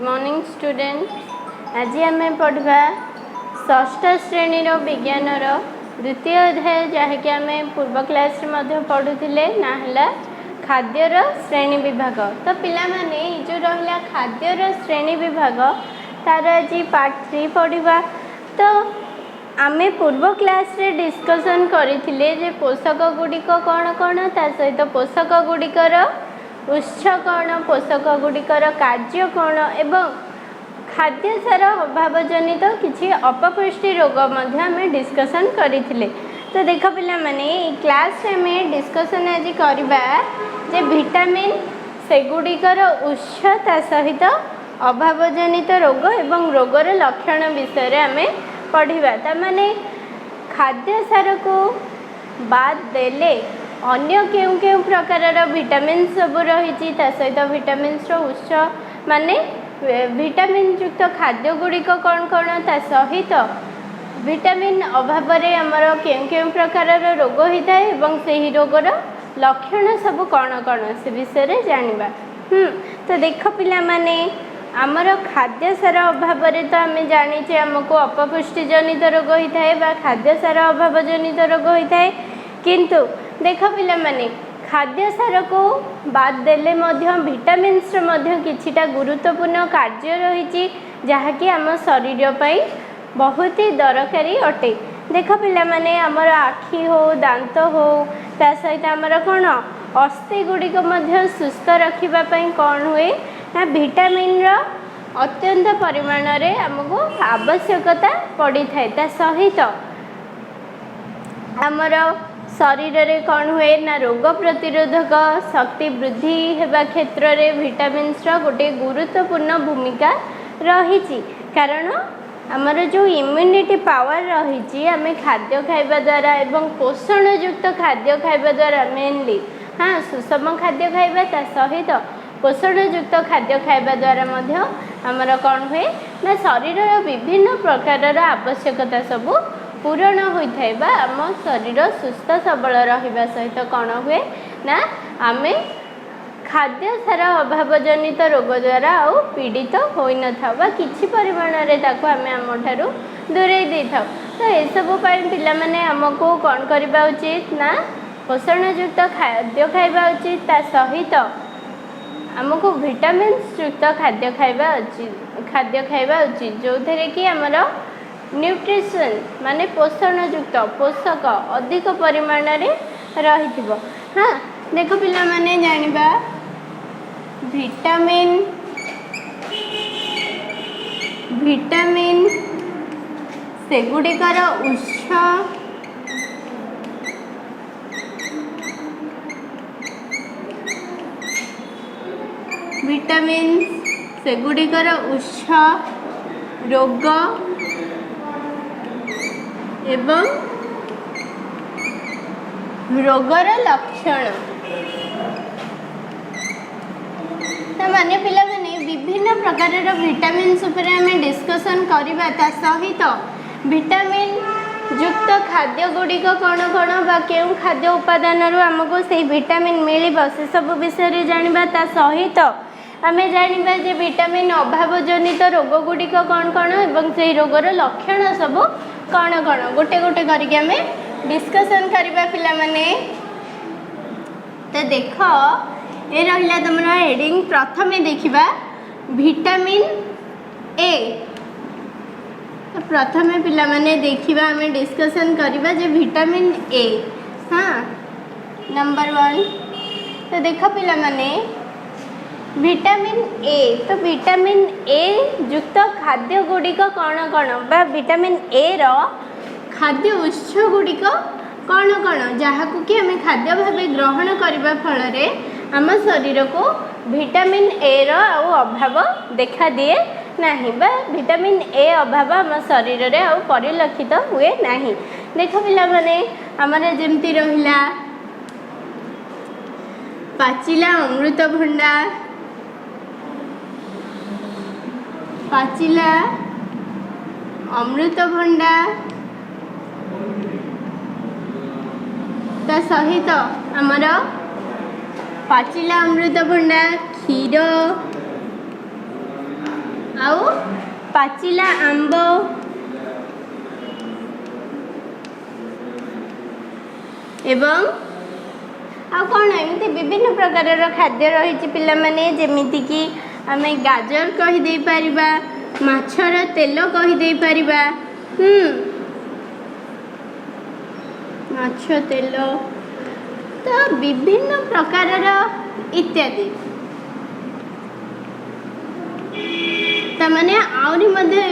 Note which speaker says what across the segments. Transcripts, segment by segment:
Speaker 1: Morning student. आज आम पढ़ा षष्ठ श्रेणी विज्ञान द्वितीय अध्याय जहाँकि आम पूर्व क्लास पढ़ुले ना है खाद्यर श्रेणी विभाग। तो पिला माने जो रहा खाद्यर श्रेणी विभाग तार आज पार्ट 3 पढ़ा। तो आमे पूर्व क्लास रे डिस्कशन करथिले जे पोषक गुड़िक कौन कौन ता सहित पोषक गुड़िकर उत्स कौन पोषक गुड़िकर कार्य कौन एवं खाद्य सार अभाव जनित किसी अपपुष्टि रोग आमे डिस्कशन करथिले। तो देख पिला माने क्लास में डिस्कशन आज करबा जे विटामिन सेगुड़िकर उत्स ता सहित अभाव जनित रोग एवं रोगर लक्षण विषय आमे पढ़ा। तमाने खाद्य सार को बाद देले अन्य केउ केउ प्रकार विटामिन सब रही सहित विटामिन उत्स माने विटामिन युक्त खाद्य गुड़िक कौन कौन ता सहित विटामिन अभाव आमर केउ केउ प्रकार रोग होता है एवं सही रोगर लक्षण सब कौन कौन से विषय जानिबा। तो देख पिला माने आमर खाद्य सार अभाव तो आम जाने आमको अपपुष्टि जनित रोग होता है खाद्य सार अभाव जनित रोग होता है। किंतु देख पिला माने खाद्य सार को बाद देले विटामिन्स किछिटा गुरुत्वपूर्ण कार्य रही जहाँकि आम शरीर पर बहुत ही दरकारी अटे। देख पिला माने आमर आखि हो दांत हो ता सहित आमर कौन अस्थि गुड़िक सुस्थ रखापी कौन हुए ना विटामिन अत्यंत परिमाण रे आमको आवश्यकता पड़ी थाए। ता सहित आमर शरीर रे कौन हुए ना रोग प्रतिरोधक शक्ति वृद्धि हेबा क्षेत्र रे विटामिन्स गोटे गुरुत्वपूर्ण भूमिका रही। कारण आमर जो इम्यूनिटी पावर रही आम खाद्य खाइबा द्वारा एवं पोषण युक्त खाद्य खाइबा द्वारा मेनली हाँ सुषम खाद्य खाइबा ता सहित पोषण युक्त खाद्य खाइबा द्वारा आमर कौन हुए ना शरीर विभिन्न प्रकार आवश्यकता सब पूरण होता है आम शरीर सुस्थ सबल रहा सहित कौन हुए ना आम खाद्य सार अभाव जनित रोग द्वारा आउ पीड़ित हो न था किसी परिमाण में आम आमठार दूरे दे था। तो यू पिला माने आमको कौन करवा उचित ना पोषण युक्त खाद्य खाइबा उचित ता सहित आमको विटामिन युक्त खाद्य खाइबा उचित जो थे कि आमर न्यूट्रिशन माने पोषण युक्त पोषक अधिक परिमाण रे रही। हाँ देख पिला माने जानिबा विटामिन सेगुड़िकर उत्स विटामिन सेगुड़िकर उत्स रोग एवं रोगर लक्षण। माने पिला माने विभिन्न प्रकार विटामिन्स आम डिस्कसन करवा ता सहित विटामिन युक्त खाद्य गुड़िक कौन कौन बा केउ खाद्य उपादान आमको से विटामिन मिल से सब विषय जानिबा ता सहित आम जानिबा जे विटामिन अभाव जनित रोग गुड़िक कौन कौन एवं से रोगर लक्षण सब कौन कौन गोटे गोटे करके आम डिस्कसन करवा पिला माने। तो देख ये रहा तुम हेडिंग प्रथम देखा विटामिन ए। तो प्रथम पिला माने देखा आम डिस्कसन करवा जे विटामिन ए। हाँ नंबर 1 तो देख पिला माने विटामिन ए। तो विटामिन ए युक्त खाद्य गुड़िक कौन कौन बा विटामिन ए रो खाद्य उत्स गुड़िक कौन कौन जहाँ को कि आम खाद्य भाव ग्रहण करने फल आम शरीर को विटामिन ए रो अभाव देखा दिए नहीं बा विटामिन ए अभाव आम शरीर रे आउ परिलक्षित हुए नहीं। देख पिला माने आमर जेमती रहिला पाचिला अमृतभंडा पाचिला अमृतभंडा ता सहित आमर पाचिला अमृतभंडा क्षीर आउ पाचिला आंब एवं आ कौन एमती विभिन्न प्रकार खाद्य रही पिला माने जेमिति कि आमे गाजर कहीदे पारिबा माछर तेल कहीदे पारिबा माछ तेल तो विभिन्न प्रकार इत्यादि तमाने आउरी मध्य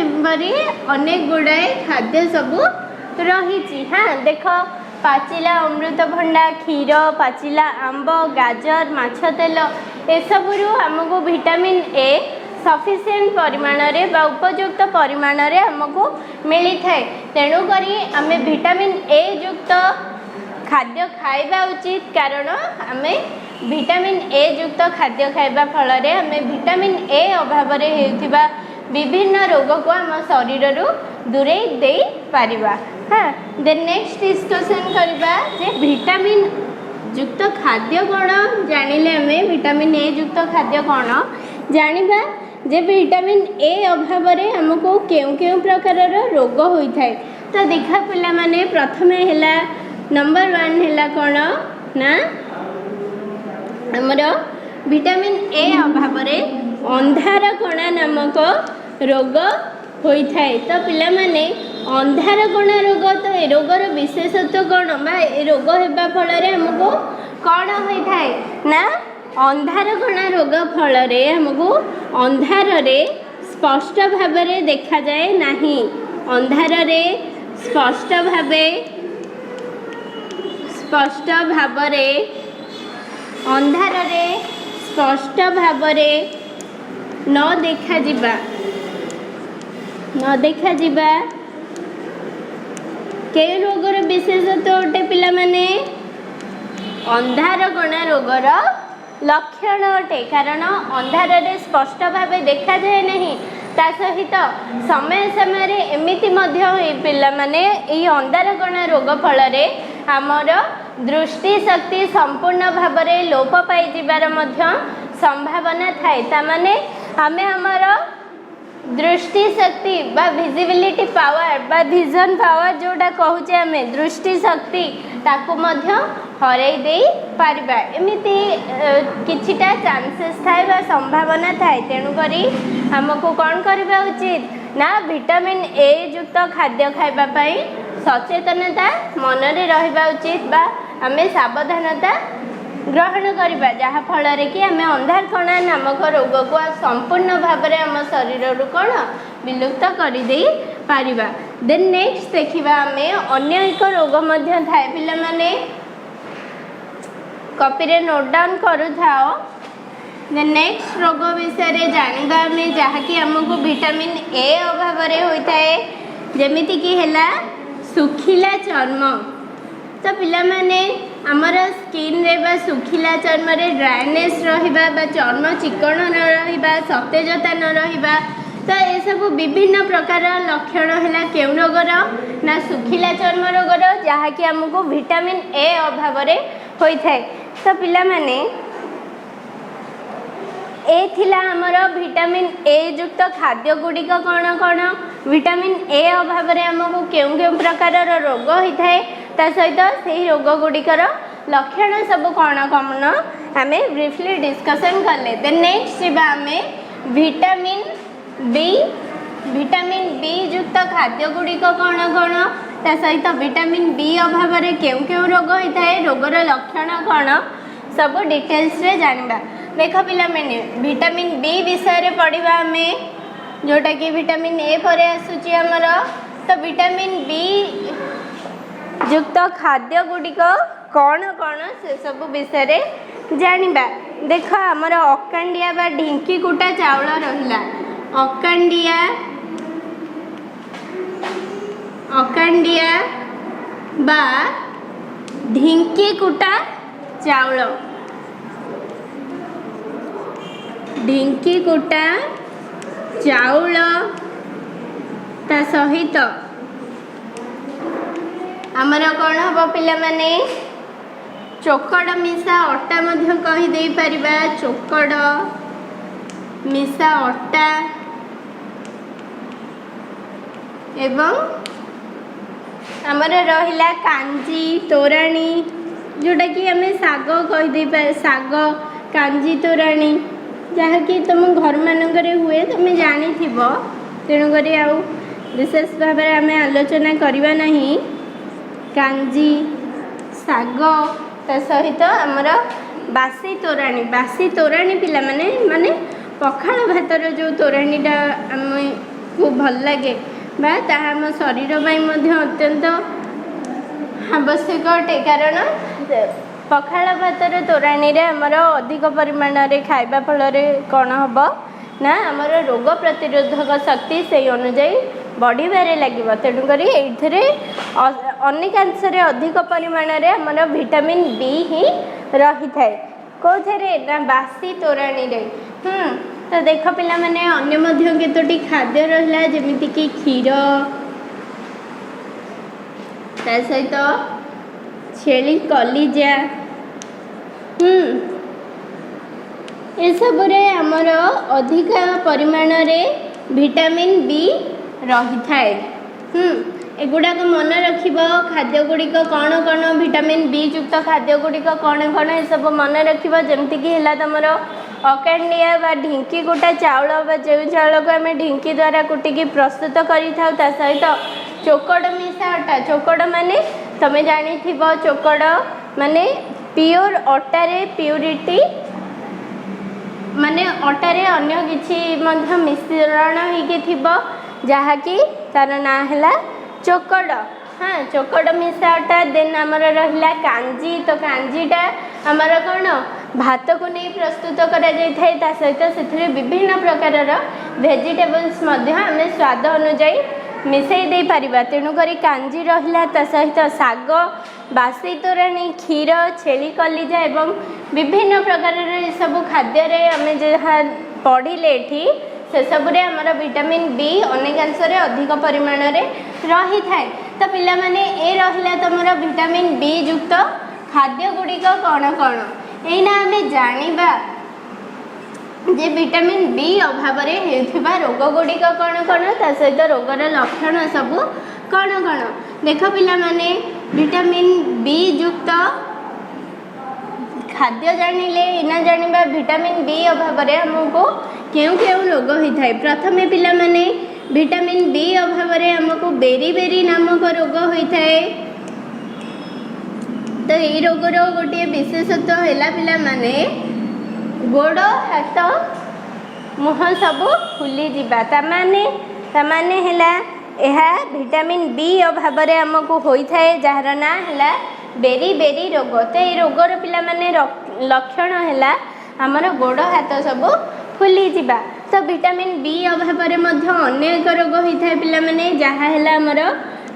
Speaker 1: अनेक गुड़ाए खाद्य सबू रही। हाँ देख पाचिला अमृतभंडा क्षीर पाचिला आंब गाजर माछ तेल एसबू आमको विटामिन ए सफिशिएंट परिमाण रे बा उपयुक्त परिमाण रे हमको मिली थाए। तेणुक आम विटामिन ए युक्त खाद्य खाइबा उचित कारण आमे विटामिन ए युक्त खाद्य खाइबा फल रे आमे विटामिन ए अभाव रे हेउथिबा विभिन्न रोग को आम शरीर रु दूरे दे पारिबा। हाँ देन नेक्स्ट डिस्कशन करबा जे विटामिन युक्त खाद्य कौन जानिले आमे विटामिन ए युक्त खाद्य कौन जानिबा जे विटामिन ए अभाव रे हमको केउ केउ प्रकार रोग होई थाए। तो देखा पिला माने प्रथमे हैला नंबर 1 हैला कौन ना हमर विटामिन ए अभाव रे अंधार कणा नामक रोग होई थाए। तो पिला माने अंधार कणा रोग तो ए रोगर विशेषत्व कौन बा ए रोग हेबा फल रे हमको कौन होई थाए ना अंधार कणा रोग फल रे हमको अंधार रे स्पष्ट भाव रे देखा जाए नाही। अंधार रे स्पष्ट भावरे अंधार रे स्पष्ट भावरे न देखा जिबा के रोगर विशेषत्व अटे पिला माने अंधार कणा रोगर लक्षण अटे कारण अंधार रे स्पष्ट भाव देखा जाए नहीं। ता सहित समय समय एमिति पिला माने यही अंधार कणा रोग फल रे आमर दृष्टि शक्ति संपूर्ण भाव रे लोप पाई जिबार मध्य संभावना थाए। ता माने आमे हमर दृष्टि शक्ति बा विजिबिलिटी पावर बा विजन पावर जोटा कहूचे आमे दृष्टि शक्ति ताकू मध्य हरई दे पारिबा एमिति किछिटा चांसेस थाए बा संभावना थाए। तेणु करी हमको कौन करबा उचित ना विटामिन ए युक्त खाद्य खाइबा पई सचेतनता मन रे रहिबा उचित बा आमे सावधानता ग्रहण करिबा जहा फल रे कि आमे अंधार कणा नामक रोग को संपूर्ण भाव रे हम शरीर रु कोन विलुप्त करि देई पारिबा। देन नेक्स्ट देखिबा आमे अन्य एक रोग मध्य थाए पिला माने कॉपी रे नोट डाउन करू थाओ। देन नेक्स्ट रोग विषय रे जानिबा आमे जहा कि हमको विटामिन ए अभाव रे होई थाए जेमिति कि हैला सुखिला चर्म। तो पिला माने आमर स्किन रे बा सुखिला चर्म रे ड्राइनेस रहिबा बा चर्म चिकन न रहिबा सतेजता न रहिबा तो ये सब विभिन्न प्रकार लक्षण है केउ रोगर ना सुखिला चर्म रोगर जहाँ कि आमको विटामिन ए अभाव रे होई थाए। तो पिला माने ए थिला आमर विटामिन ए युक्त खाद्य गुड़िक कौन कौन विटामिन ए अभाव रे आमको केउ केउ प्रकार रोग होता है ता सहित से रोग गुड़िकर लक्षण सब कौन कौन आम ब्रीफली डिस्कसन कले। देन नेक्स्ट जीवा आम विटामिन बी युक्त खाद्य गुड़िक कौन कौन ता सहित विटामिन बी अभाव रे केउ केउ रोग होता है रोगर लक्षण कौन सब डिटेल्स रे जानबा। देख पिला मैंने विटामिन बी विषय रे पढ़िबा आमे जोटा कि विटामिन ए पर आसुची हमर। तो विटामिन बी युक्त खाद्य गुड़िक कौन कौन से सब विषय रे जानिबा। देख हमर अकांडिया बा ढिंकी कुटा चाउल रहिला अकांडिया बा ढिंकी कुटा चाउल ढिंकी कुटा चाउल ता सहित आमर कौन हम पिला माने चोकड़ मिसा अटा मध्य कही दे परिबा। चोकड़ मिसा अटा एवं आमर रहिला कांजी तोराणी जोटा कि आम शाग कहीदे शाग कांजी तोराणी जहाँकि तुम घर मानक हुए तुम जानी तेणुक विशेष भाव में आम आलोचना करवा नहीं। कांजी शाग ता सहित आमर बासी तोराणी पिला माने पखाल भातर जो तोराणीटा आम को भल लगे बा ताहा आम शरीर अत्यंत आवश्यक अटे कारण पखाल भातर तोराणी रे आमर अधिक परिमाण रे खाइबा फल कौन हम ना आमर रोग प्रतिरोधक शक्ति से अनुजाई बढ़िबारे लगे तेणुक ये अनेकांश अधिक परिमाण रे आमर विटामिन बी ही रही थाए कौथे ना बासी तोराणी रे। तो देख पिला माने अन्य केतोटी खाद्य रहिला जेमिति कि क्षीर ता सहित छेली कलिजा ये सब रे आमर अधिक परिमाण रे विटामिन बी रही थाए। एगुड़ाक मन रखिब खाद्य गुड़िक कौन कौन विटामिन बी युक्त खाद्य गुड़िक कौन कौन ये सब मन रखिब जेमती कि है तुमर अकांडिया बा ढिंकी कुटा चाउल बा जो चाउल को आम ढिंकी द्वारा कुटिकी प्रस्तुत करि थाउ ता सहित चोकड़ मिशा अटा चोकड़ माने तमे जानी थिबो चोकड़ माने प्योर अटारे प्यूरिटी माने अटारे अन्य किछि मध्य मिश्रण होइके थिबो जहाँकि तार ना है चोकड़। हाँ चोकड़ मिशा अटा देन आमर रहिला कांजी तो कांजीटा आमर कौन भात को नहीं प्रस्तुत करा जाय थाए ता सहित से विभिन्न प्रकार वेजिटेबल्स आम स्वाद अनुजाई मिसई दे पारिबा तेणुक कांजी रहिला ता सहित शाग बासी तोराणी क्षीर छेली कलिजा एवं विभिन्न प्रकार सब खाद्य आम जहाँ पढ़िले एठी से सबुरे आमर विटामिन बी अनेकांश अधिक परिमाण रही थाए। तो पिला माने ए रहिला तमरा विटामिन बी युक्त खाद्य गुड़िक कौन कौन एना आम जानिबा जे विटामिन बी अभाव होता रोग गुड़िक कौन कौन ता सहित रोगर लक्षण सब कौन कौन देख पिला माने विटामिन बी युक्त खाद्य जानिले इना जानिबा विटामिन बी अभाव आमको क्यों क्यों रोग होता है। प्रथमे पिला माने विटामिन बी अभाव आमको बेरी बेरी नामक रोग होता है। तो ये रोगर गोटे विशेषत्व है पिला माने गोड़ हाथ मुह सब फुली जावा तामाने है विटामिन बी अभाव आमको होता है जार ना है बेरी बेरी रोग। तो ये रोगर पिला माने लक्षण है आमर गोड़ हाथ सब फुली जावा। तो विटामिन बी अभाव अनेक रोग होता है पिला माने जहाँ है आमर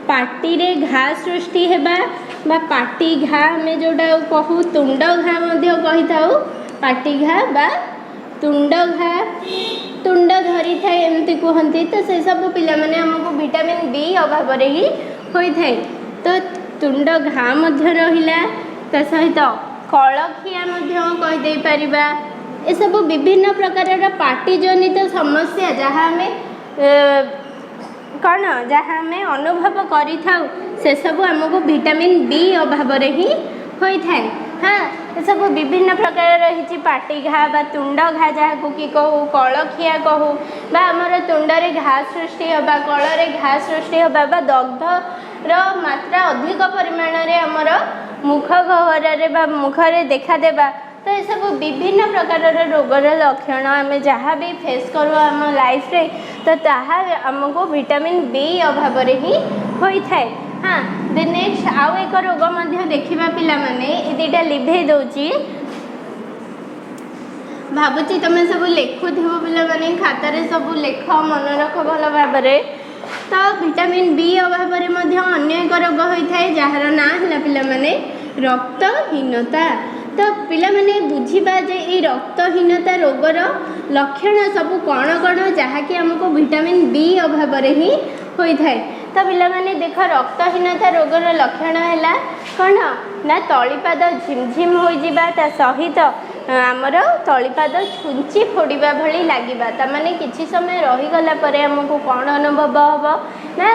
Speaker 1: पाटी रे घा सृष्टि हेबा बा पाटी घा आम जोटा कहू तुंड घा कही था पाटी घा बा तुंड घा तुंड धरी थाए एमती कहती। तो से सब पिला माने हमको विटामिन बी अभाव ही होता है। तो तुंड घा रहिला ता सहित कलखिया कहीदे पारिबा ये सब विभिन्न प्रकार पाटी जनित समस्या जहाँ आम कौन जहाँ आम अनुभव करि थाउ से सब आमको विटामिन बी अभाव ही होता है। हाँ ये सब विभिन्न प्रकार रही पाटी घा बा तुंड घा जहाँ कि कहू कलखिया कहू बा आमर तुंडरे घा सृष्टि होगा कलरे घा सृष्टि होगा बा दग्धर मात्रा अधिक परिमाण रे आमर मुख गहरे बा मुखरे देखा देबा। तो ये सब विभिन्न प्रकार रोगर लक्षण आम जहाँ भी फेस करूँ आम लाइफ रे तो ताहा आमको विटामिन बी अभाव ही होता है। हाँ दे नेक्स्ट आउ एक रोग देखा पिला माने ये दुटा लिभे दौची भावुची तुम सब लिखुव पिला माने खातार सब लेख मन रख भल भाव। तो विटामिन बी अभाव अन्य एक रोग होता है जार ना है पिला माने रक्तहीनता। तो पिला माने बुझिबा जे ये रक्तहीनता रोगर लक्षण सब कौन कौन जहाँकि आमको विटामिन बी अभाव ही होता है। तो पिला माने देख रक्तहीनता रोगर लक्षण है कौन ना तलीपाद झिमझिम हो जावा ता सहित आमर तलीपाद छुंची फोड़ा भली लगे ताने किसी समय रहीगला आमको कौन अनुभव हम ना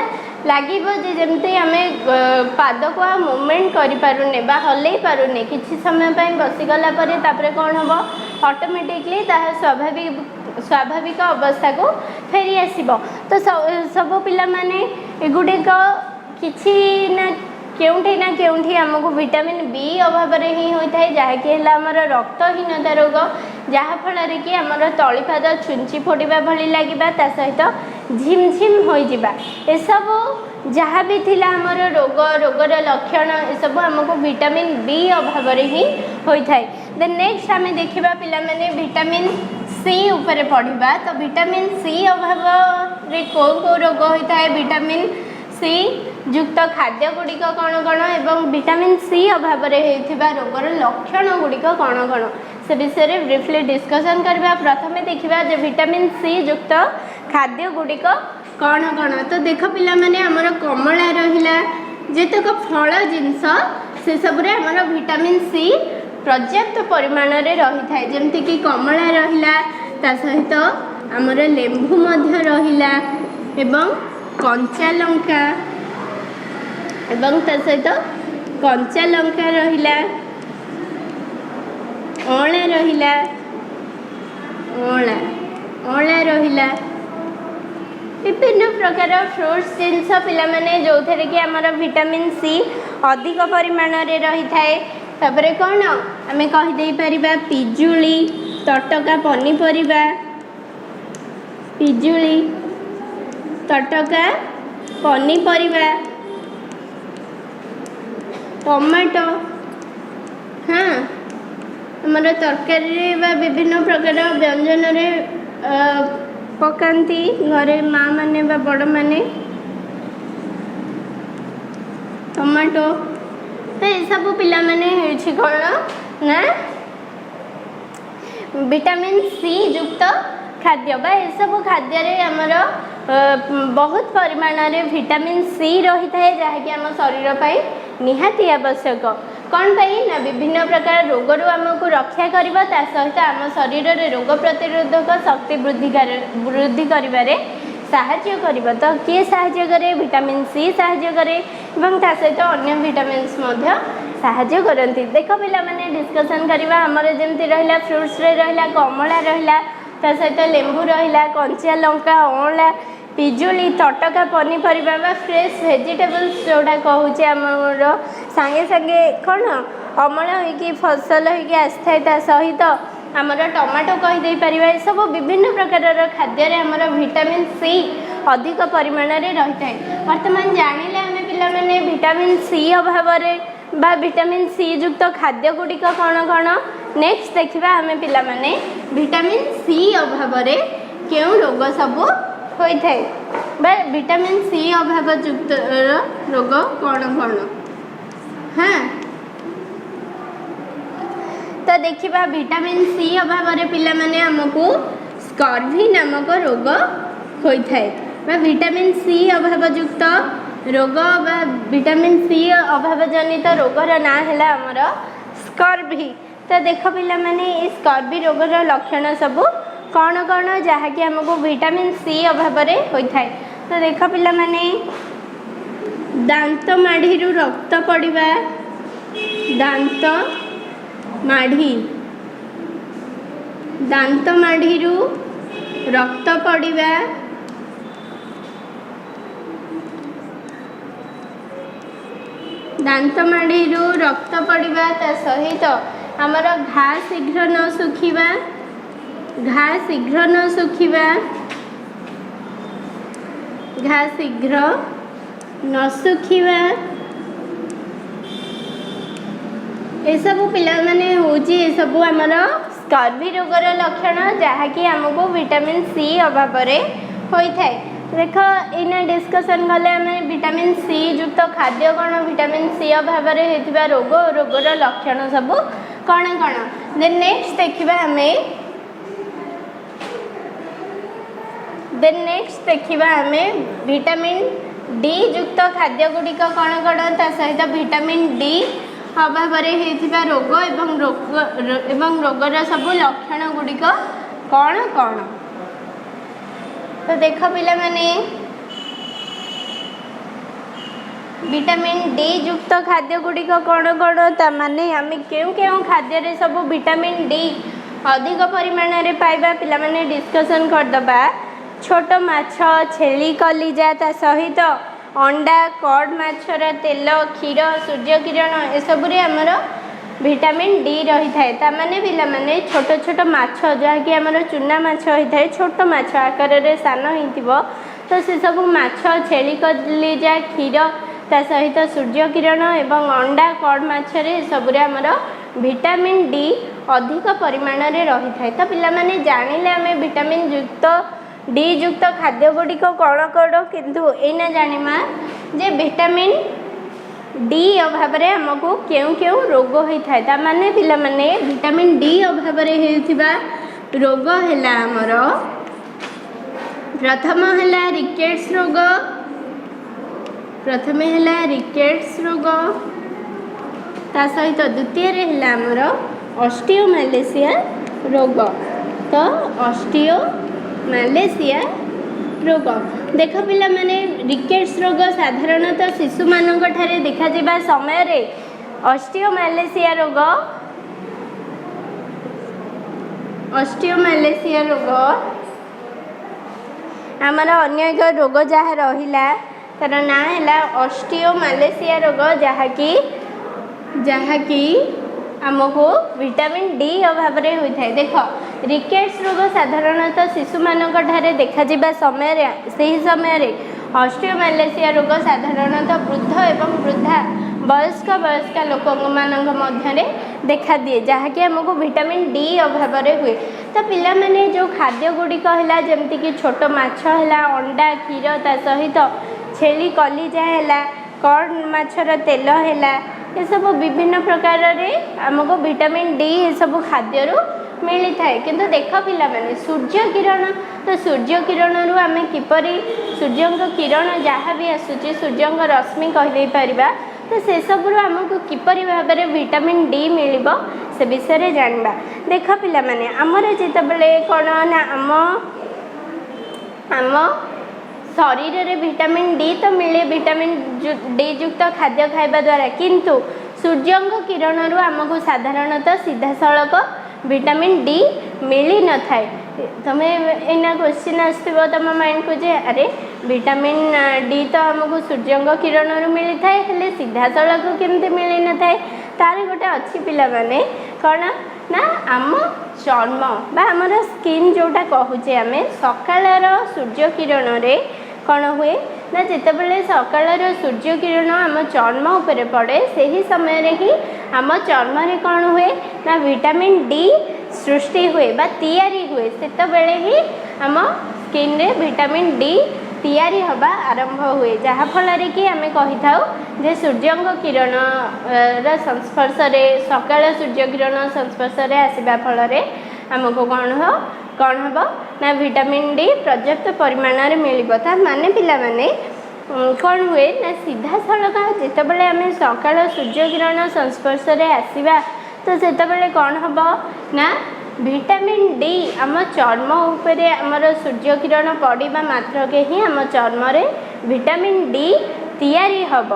Speaker 1: लगे जमती आम पाद को आ मुवमेंट करें बा हल्ई पारुने कि समय बसीगला कौन हम ऑटोमेटिकली स्वाभाविक अवस्था को फेरी आसब। तो सब पिला माने एगुड़िक किछि ना केउठी आमको विटामिन बी अभाव ही होता है जहाँकि आमर रक्तहीनता रोग जहाँफल कि आमर तलीपाद छुंची फोड़ा भली लगे ता सहित झिमझिम हो सब जहाँ भी थिला आमर रोगर लक्षण सब आमको विटामिन बी अभाव ही होता है। देन नेक्स्ट आम देखा पिला माने विटामिन सी उपरे पढ़ा। तो विटामिन सी अभाव रे कौ रोग होता है विटामिन सी युक्त खाद्य गुड़िक कौन कौन एवं विटामिन सी अभाव रोगर लक्षण गुड़िक कौन कौन से विषय में ब्रीफली डिस्कसन करवा। प्रथम देखा जो विटामिन सी युक्त खाद्य गुड़िक कौन कौन। तो देख पिला माने हमर कमला रहिला जेतक फल जिनस से सब रे हमर विटामिन सी पर्याप्त परिमाण रे रही थाए जेमति कि कमला रहिला ता सहित हमर लेंबू मध्य रहिला एवं कंचा लंका एवं ता सहित कंचा लंका रहिला अँला रहिला अँला रहिला विभिन्न प्रकार फ्रूट्स जिनस पिला माने जो थे कि आमर विटामिन सी अधिक परिमाण रे रही थाए। तापरे कौन आमे कहि देई परिबा पिजुली तटका पनीपरिबा पिजुली तटका पनीपरिबा टमाटो हाँ आमर तरकारी बा विभिन्न प्रकार व्यंजन रे पकांती घरे माँ माने बा बड़ माने टमाटो। तो ये सब पिला माने कौन ना विटामिन सी युक्त खाद्य बा ये सब खाद्य रे आमर बहुत परिमाण रे विटामिन सी रही थाए जहाँकि आम शरीर पाई निहाती आवश्यक कौन पाई ना विभिन्न प्रकार रोगरू आमको रक्षा करबा ता सहित आम शरीर रे रोग प्रतिरोधक शक्ति वृद्धि करिबारे साहाय्य करिबा। तो किए साहाय्य करे विटामिन सी साहाय्य करे एवं ता सहित अन्य विटामिन्स मध्य साहाय्य करती। देख पिला माने डिस्कशन करबा हमर जेमति रहिला फ्रूट्स रे रहिला कमला रहिला ता सहित लेंबू रहिला कंचा लंका अँला पिजुली तटका पनीपरिबा बा फ्रेश वेजिटेबल्स जोड़ा कहूचे आमर सांगे सांगे कौन अमल होइकी फसल होइकी आसथाए ता सहित आमर टमाटो कहीदे पारिबा। ये सब विभिन्न प्रकार खाद्य रे आमर विटामिन सी अधिक परिमाण रे रही थाए। वर्तमान जानिले आमे पिला माने विटामिन सी अभाव रे बा विटामिन सी युक्त खाद्य गुड़िक कौन कौन। नेक्स्ट देखा आमे पिला माने विटामिन सी अभाव रे केउ रोग सब होई थाए बा विटामिन सी अभाव युक्त रोग कौन कौन। हाँ तो देखा विटामिन सी अभाव रे पिला माने हमको स्कर्वी नामक रोग होई थाए बा विटामिन सी अभाव युक्त रोग बा विटामिन सी अभाव जनित रोगर ना है आमर स्कर्वी। तो देख पिला माने स्कर्वी रोगर लक्षण सब कौन कौन जहाँकि हमको विटामिन सी अभाव रे होई थाए। तो देख पिला माने दांत माढ़ी रक्त पड़िबा दांत माढ़ी रक्त पड़िबा दांत माढ़ी रक्त पड़िबा ता सहित आमर घा शीघ्र न सुखिबा घा शीघ्र न सुखिबा ये सब पिला माने होची ये सब आमर स्कर्वी रोगर लक्षण जहाँकि आमको विटामिन सी अभाव रे होई थाए। देख इना डिस्कसन गले आम विटामिन सी युक्त खाद्य कौन विटामिन सी अभाव रे हेतिबा रोग रोगर लक्षण सब कौन कौन। देन नेक्स्ट देखा आम विटामिन डी युक्त खाद्य गुड़िक कौन कौन ता सहित विटामिन डी अभाव रोग एवं रोगर सब लक्षण गुड़िक कौन कौन। तो देख पिला माने विटामिन डी युक्त खाद्य गुड़िक कौन कौन ताने आम क्यों खाद्य सब विटामिन डी अधिक परिमाण में पाइबा पिलामाने डिस्कसन करदबा। छोट माछ छेली कलिजा ता सहित अंडा कड माछर तेल क्षीर सूर्य किरण एसबुरे आमर विटामिन डी रही थाए। तामाने पिलामाने छोट छोट माछ जहाँकि आमर चूना माछ होता है छोट माछ आकार रे सान हो तो से सब माछ छेली कलिजा क्षीर ता सहित सूर्य किरण एवं अंडा कड माछरे सबुरे आमर विटामिन डी अधिक परिमाण में रही थाए। तो पिलामाने जानिले आमे विटामिन युक्त डी युक्त खाद्य गुड़िक कौन कौन किंतु एना जानिमा जे विटामिन डी अभाव रे हमको केउ केउ रोग होता है। तामाने पिलामाने विटामिन डी अभाव रे हेउथिबा रोग हैला हमर प्रथम हैला रिकेट्स रोग रोग ता सहित द्वितीय रे हैला हमर ऑस्टियोमैलेशिया रोग। तो ऑस्टियोमैलेशिया रोग देख पिला माने रिकेट्स रोग साधारणतः शिशु मानक ठारे देखा जिबा समय रे ऑस्टियोमैलेशिया रोग आमर अन्य एक रोग जहाँ रहिला तार ना है ऑस्टियोमैलेशिया रोग जहाँकि आमको विटामिन डी अभाव रे होता है। देख रिकेट्स रोग साधारणतः शिशु मानक ठारे देखा जिबा समय रे सही समय रे ऑस्टियोमैलेशिया रोग साधारणतः वृद्ध एवं वृद्धा वयस्क लोक मध्य देखा दिए जहाँकि आमको विटामिन डी अभाव रे हुए। तो पिला माने जो खाद्य गुड़िक है जमती कि छोट माछ है अंडा क्षीर ता सहित छेली कलिजा है कड माछर तेल है ये सब विभिन्न प्रकार रे आमको विटामिन डी ये सब खाद्य मिली थाए। किंतु देख पिला माने सूर्य किरण तो सूर्य किरण रु आमे किपरि सूर्य किरण जहाँ भी आसुची सूर्य रश्मि कही पारिबा तो से सब आमको किपरि भाव में विटामिन डी मिलिबो से विषय जानबा। देख पिला माने आमर जेतबेले कोन ना आम शरीर रे विटामिन डी तो मिले विटामिन डी युक्त खाद्य खाइबा द्वारा किंतु सूर्य किरण रु आमको साधारणतः सीधा सड़क विटामिन डी मिली न थाए। तुम्हें एना क्वेश्चन आसो तुम माइंड को जे अरे विटामिन डी तो आमको सूर्य किरण रु मिली थाए हेले सीधा सड़क केमते मिली न थाए तार गोटे अच्छी पिला माने कौन ना आम चर्म बा आमर स्किन जोटा कहूचे आमे सकाळर सूर्य किरण रे कौन हुए ना जितेबाला सकाळर सूर्य किरण आम चर्म उपरे पड़े से समय रे ही आम चर्म रे कौन हुए ना विटामिन डी सृष्टि हुए बा तैयारी हुए सेतबेले ही आम स्किन रे विटामिन डी तैयारी हवा आरंभ हुए जहाँ फल कि आम कही था जे सूर्य किरण संस्पर्श रे सकाळ सूर्य किरण संस्पर्श रे आसवा फल आमको कौन हम ना विटामिन डी पर्याप्त परिमाण मिलता माने पिला माने कौन हुए ना सीधा सड़क जितेबाला आम सकाळ सूर्य किरण संस्पर्श रे आसवा तो से कौन हम ना विटामिन डी आम चर्म उपरे आमर सूर्य किरण पड़ा मात्र के ही आम चर्म रे विटामिन डी तैयारी हब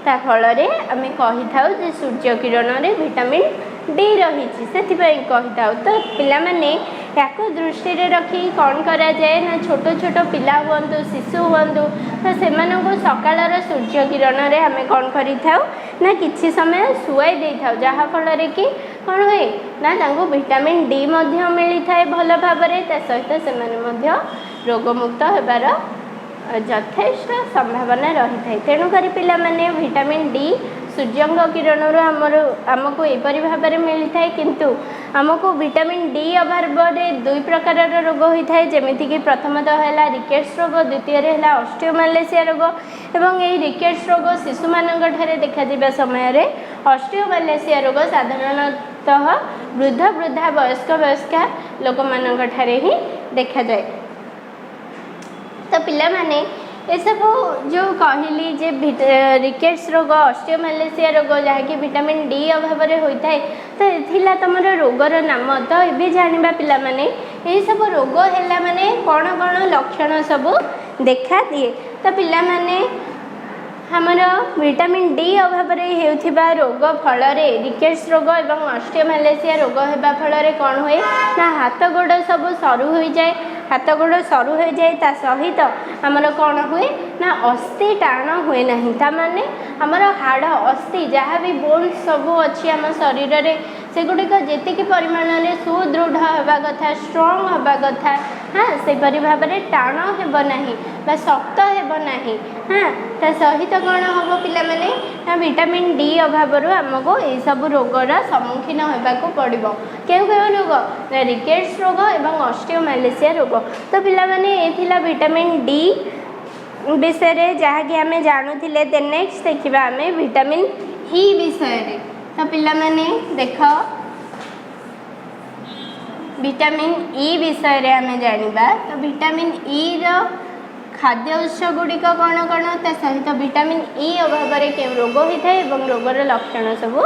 Speaker 1: ता फल आम कही था जे सूर्य किरण रे विटामिन डी रही से कही था। तो पिला माने याको दृष्टि रे रखी कौन करा जाए ना छोट छोट पिला हुंतु शिशु हुंतु तो से सकाळर सूर्य किरण रे आम कौन करी थाउ ना किछि समय सुआई दे थाउ जहाँ फल कि कौन हुए ना तांको विटामिन डी मध्य मिली थाए भल भाव में ता सहित से रोगमुक्त होबार यथेष्ट संभावना रही थाए। तेणुक पिला माने विटामिन डी सूर्य किरण आमको एपरी भाव में मिली थाए किंतु आमको विटामिन डी अभाव में दुई प्रकार रोग होता है जमीती कि प्रथमतः है रिकेट्स रोग द्वितीय है ऑस्टियोमैलेशिया रोग एवं यही रिकेट्स रोग शिशु मानक ठारे देखा जिबा समय रे ऑस्टियोमैलेशिया रोग साधारणतः वृद्ध वृद्धा वयस्का लोक मानक ठारे ही देखा जाए। तो पिला माने ये सब जो कहली जे रिकेट्स रोग ऑस्टियोमैलेशिया रोग जहाँकि विटामिन डी अभाव में होता है तो ये तुम रोगर नाम। तो ये जाना पिला माने ये सब रोग है माने कौन कौन लक्षण सब देखा दिए। तो पिला माने ଆମର ଭିଟାମିନ୍ डी अभाव हेउथिबा रोग फल रिकेट्स रोग एवं ऑस्टियोमैलेसिया रोग हेबा फल कौन हुए ना हाथ गोड़ सब सरू हो जाए हाथ गोड़ सरू हो जाए ता सहित आमर कौन हुए ना अस्थि टाण हुए नहीं ता माने आमर हाड़ अस्थि जहाँ भी बोन्स सब अच्छी आम शरीर में सेगुड़िक जी परिमाण में सुदृढ़ होगा कथा स्ट्रंग होगा कथा हाँ सेपरी भाव में टाण हो शक्त होना हाँ ता सहित कौन हम पे विटामिन डी अभाव आमको ये सब रोगर सम्मुखीन होगा पड़ो क्यों क्यों रोग रिकेट्स रोग एवं ऑस्टियोमैलेसिया रोग तो पिलामाने ये विटामिन डी विषय जहाँकि आम जानूले देन नेक्स्ट देखा आम विटामिन ई विषय तो पिलामाने देख विटामिन ई विषय आम जाना तो विटामिन ई खाद्य उत्स गुड़िक कौन कौन ता सहित विटामिन ई अभाव क्यों रोग होता है और रोगर लक्षण सब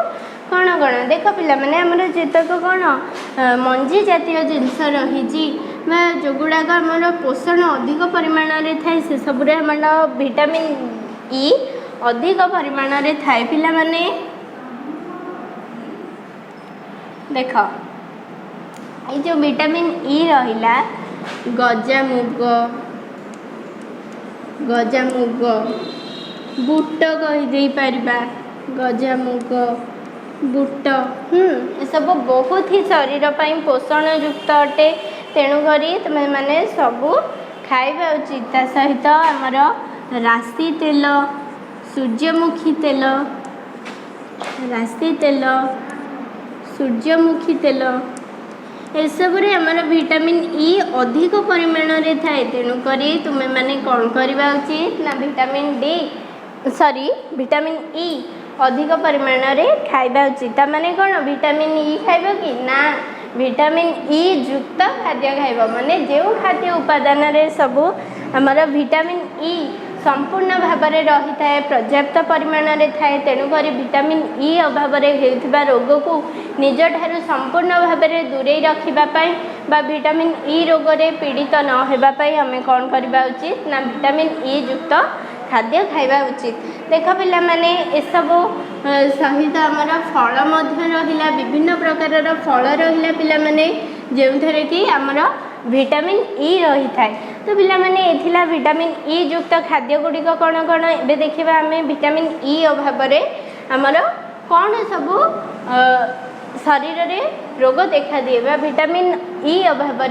Speaker 1: कौन कौन देख पिला माने आमर जेतक कौन मंजी जातीय जिनस रही जो गुड़ाक आमर पोषण अधिक परिमाण में थाए से सब विटामिन ई अधिक परिमाण में थाए पिला माने देख ये जो विटामिन ई रहिला गजामुग बुट कहीदे पारिबा गजामुग बुट ये सब बहुत ही शरीर पर पोषण युक्त अटे तेणुक तुम मैंने सब खाइबा उचित सहित आमर राशि तेल सूर्यमुखी तेल राशि तेल सूर्यमुखी तेल एसबू आमर विटामिन ई अधिक परिमाण में थाए तेणुक तुम्हें मैंने कौन करवा उचित ना vitamin D sorry vitamin E अधिक परिमाण में खाइबा उचित माने कौन विटामिन ई खाइब कि ना विटामिन ई युक्त खाद्य खाइब माने जो खाद्य उपादान रे सब आमर विटामिन ई संपूर्ण भाव में रही थाए पर्याप्त परिमाण में थाए तेणुक विटामिन ई अभाव होता रोग को निज ठार संपूर्ण भाव में दूरे रखापी विटामिन ई रोग में पीड़ित न होगापी आम कौन करवा उचित ना विटामिन ई युक्त खाद्य खाइबा उचित देख पिला माने एसबू सहित आमर फल रहा विभिन्न प्रकार फल रहा पिला माने जो थे कि आमर विटामिन ई रही थाए तो पिला माने एथिला विटामिन ई युक्त खाद्य गुड़िक कौन कौन ए देखा आम विटामिन ई अभाव आमर कौन सब शरीर में रोग देखा दिए विटामिन ई अभाव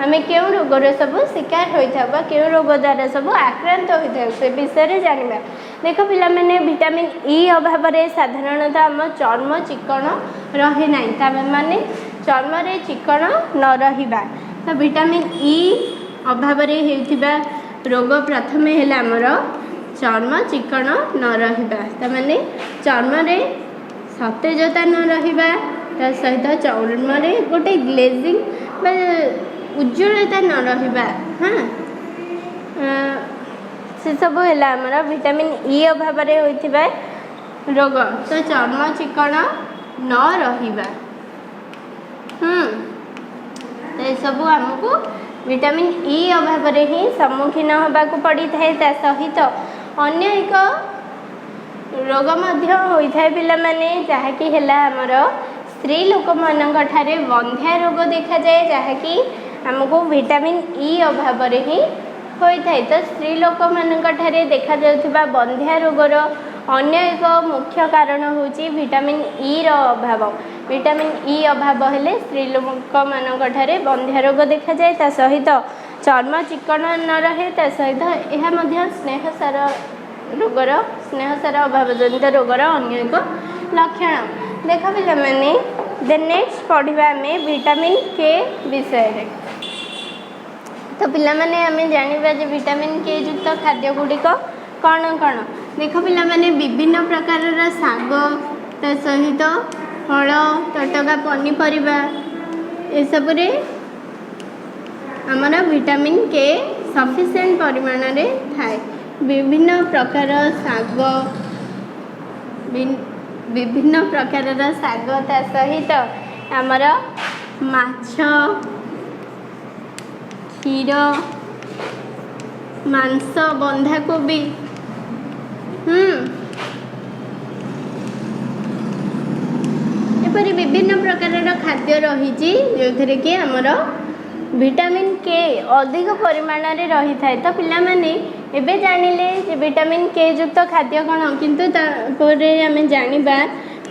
Speaker 1: आम क्यों रोगर सब शिकार होता क्यों रोग द्वारा सब आक्रांत होता है से विषय जाना देख पिला माने विटामिन ई अभाव साधारणतः आम चर्म चिकन रहे ना माने चर्म रे चिकन न रहिबा तो विटामिन ई अभाव होता रोग प्रथम है आमर चर्म चिकन न रहिबा तो माने चर्म रे सतेजता न रहिबा ता सहित चर्म रे गोटे ग्लेजिंग उज्ज्वलता न रहिबा हाँ से सब है आमर विटामिन ई अभाव होता रोग तो चर्म चिकन न रहिबा तो ये सब आमको विटामिन ई अभाव ही सम्मुखीन होगाक पड़ी था सहित अन्य एक रोग होता है पिला माने जहाँकि है आमर स्त्री लोक मानक बंध्या रोग देखा जाए जहाँकि आमको विटामिन ई अभाव ही होता है तो स्त्री लोक मानक देखा जाउथिबा बंध्या रोगर अन्य एक मुख्य कारण होची विटामिन ई रो अभाव विटामिन ई अभाव हेले स्त्री लोक मानक बंध्या रोग देखा जाए ता सहित चर्म चिकन न रहे ता सहित यह मध्य स्नेहसार रोगर स्नेहसार अभाव जनित रोगर अन्य एक लक्षण देख पिला माने देन नेक्स्ट पढ़िबा आमे विटामिन के विषय तो पिला माने आमे जानिबा जे विटामिन के युक्त खाद्य गुड़िक कौन कौन देख पिला माने विभिन्न प्रकार शाग ता सहित फल तटका पनीपरिबा ए सब रे आमर विटामिन के सफिशिएंट परिमाण रे थाए विभिन्न प्रकार शाग विभिन्न प्रकार शाग ता सहित आमर माछ क्षीर मांस बंधाकोबी एपरी विभिन्न प्रकार खाद्य रही जो कि आमर विटामिन के अधिक परिमाण में रही थाए। तो पिला माने एबे जानिले जे विटामिन के युक्त खाद्य कौन किंतु तापरे आमे जानिबा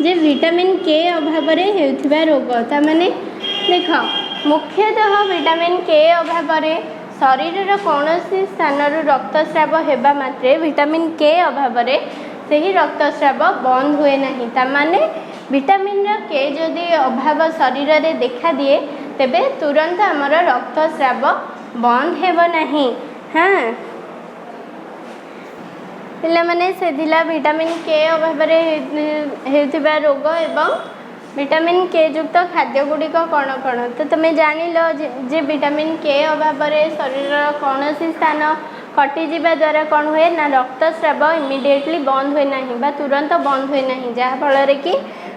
Speaker 1: जे विटामिन के अभाव रे हेउथिबा रोग ता माने देख मुख्यतः विटामिन के अभाव रे शरीर कौन स्थान रक्तस्राव हेबा मात्रे विटामिन के अभाव रे सही रक्तस्राव बंद हुए नहीं। ता माने विटामिन के जदि अभाव शरीर रे देखा दिए तेबे तुरंत आमर रक्तस्राव बंद हेब नहीं। हाँ पिला माने से दिला विटामिन के अभाव रे हेउथिबा रोग एवं विटामिन के युक्त खाद्य गुड़िक कौन कौन। तो तुम्हें जानिल जे विटामिन के अभाव रे शरीर कौन स्थान कटिजा द्वारा कौन हुए ना रक्तस्राव इमिडिएटली बंद हुए नहीं बा तुरंत बंद हुए नहीं जहाँफल कि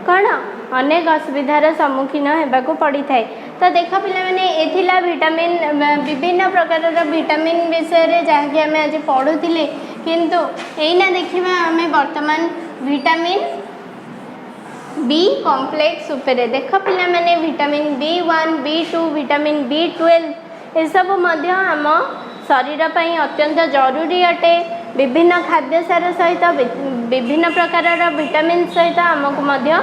Speaker 1: कौन अनेक असुविधार सम्मुखीन होगाकू पड़ी थाए। तो देख पिला माने एथिला विटामिन विभिन्न प्रकार विटामिन विषय जहाँकि आम आज पढ़ुले किंतु एना देखा आम वर्तमान विटामिन बी कॉम्प्लेक्स उपरे देख पिला माने vitamin B1 B2 vitamin B12 ये सब मध्य आम शरीर पर अत्यंत जरूरी अटे। विभिन्न खाद्य सार सहित विभिन्न प्रकार विटामिन सहित आमको मध्य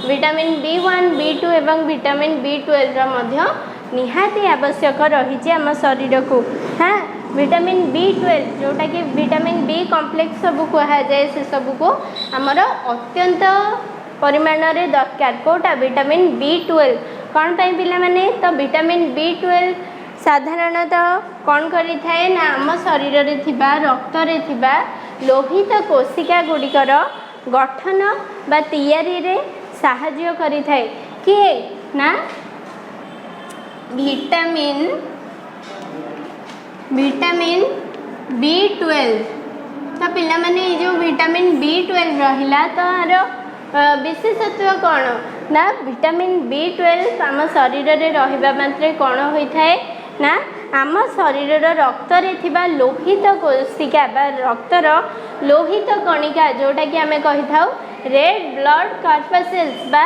Speaker 1: विटामिन B1 B2 एवं विटामिन B12 निहाती आवश्यक रही आम शरीर को। हाँ विटामिन B12 जोटा कि विटामिन बी कॉम्प्लेक्स सब कहुए से सब को आमर अत्यंत परिमाण में दरकार कोटा विटामिन B12 कौन पाई पिला माने। तो विटामिन B12 साधारणतः कौन करी थाए ना आम शरीर रे थिबा रक्त रे थिबा लोहित कोशिका गुड़िकर गठन बा तैयारी रे साहाय्य करी थाए किए ना विटामिन B12। तो पिला माने जो विटामिन B12 रहिला तो विशेषत्व कौन ना विटामिन B12 आम शरीर रे रहिबा मात्रे कौन होता है ना आम शरीर रक्त रे थिबा लोहित कोशिका बा रक्तर लोहित कणिका जोटा कि आम कही था रेड ब्लड कॉर्पसेल्स बा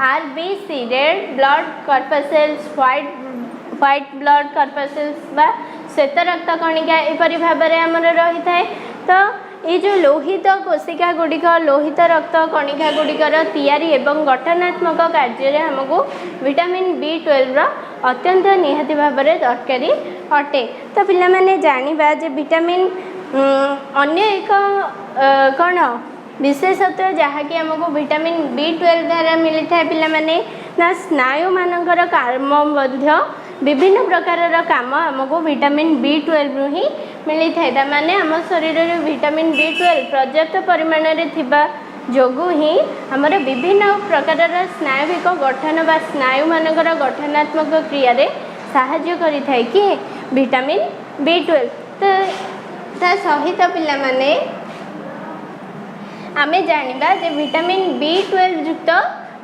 Speaker 1: RBC red blood corpuscles white blood corpuscles बा श्वेत रक्त कणिका एपरी भाव में आमर रही थाए। तो ये जो लोहित कोशिका गुड़िक लोहित रक्त कणिका गुड़िकर तैयारी एवं गठनात्मक कार्य आमको विटामिन B12 अत्यंत निहाती भाव में दरकारी अटे। तो पिला माने जानिबा जे विटामिन अन्य एक कौन विशेषत्व जहाँकि आमको विटामिन B12 द्वारा मिली था पिला माने ना स्नायु मानकर काम मध्य विभिन्न प्रकार काम आमको विटामिन B12 ही मिली था। माने आम शरीर में विटामिन B12 पर्याप्त परिमाण में थिबा जोगु ही आमर विभिन्न प्रकार स्नायुविक गठन बा स्नायु मानकर गठनात्मक क्रिया रे साहाय्य करि थाए कि विटामिन B12। तो ता सहित पिला माने आमे जानिबा जे विटामिन B12 युक्त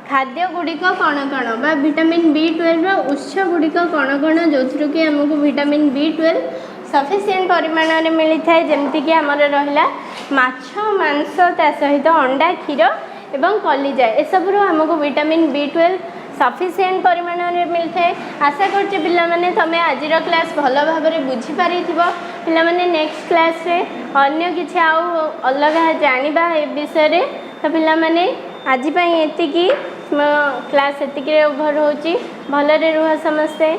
Speaker 1: खाद्य गुड़िक कौन कौन बा विटामिन B12 उत्स गुड़िक कौन कौन जो कि आमको विटामिन B12 सफिसीएंट परिमाण में मिली थाए जमती कि आमर रहिला माछ मांस ता सहित अंडा क्षीर एवं कलिजा ए सब आमको विटामिन B12 सफिसीएंट परिमाण में मिल थाए। आशा करछे पिला माने तमे आजिर क्लास भल भाव में बुझी पारिथिबो। पिला माने नेक्स्ट क्लास रे अन्य किछि आउ अलग जानिबा ए विषय रे। तो पिला माने आज पई एतिकी क्लास एतिकी ओभर होची भलरे रुह समस्ते।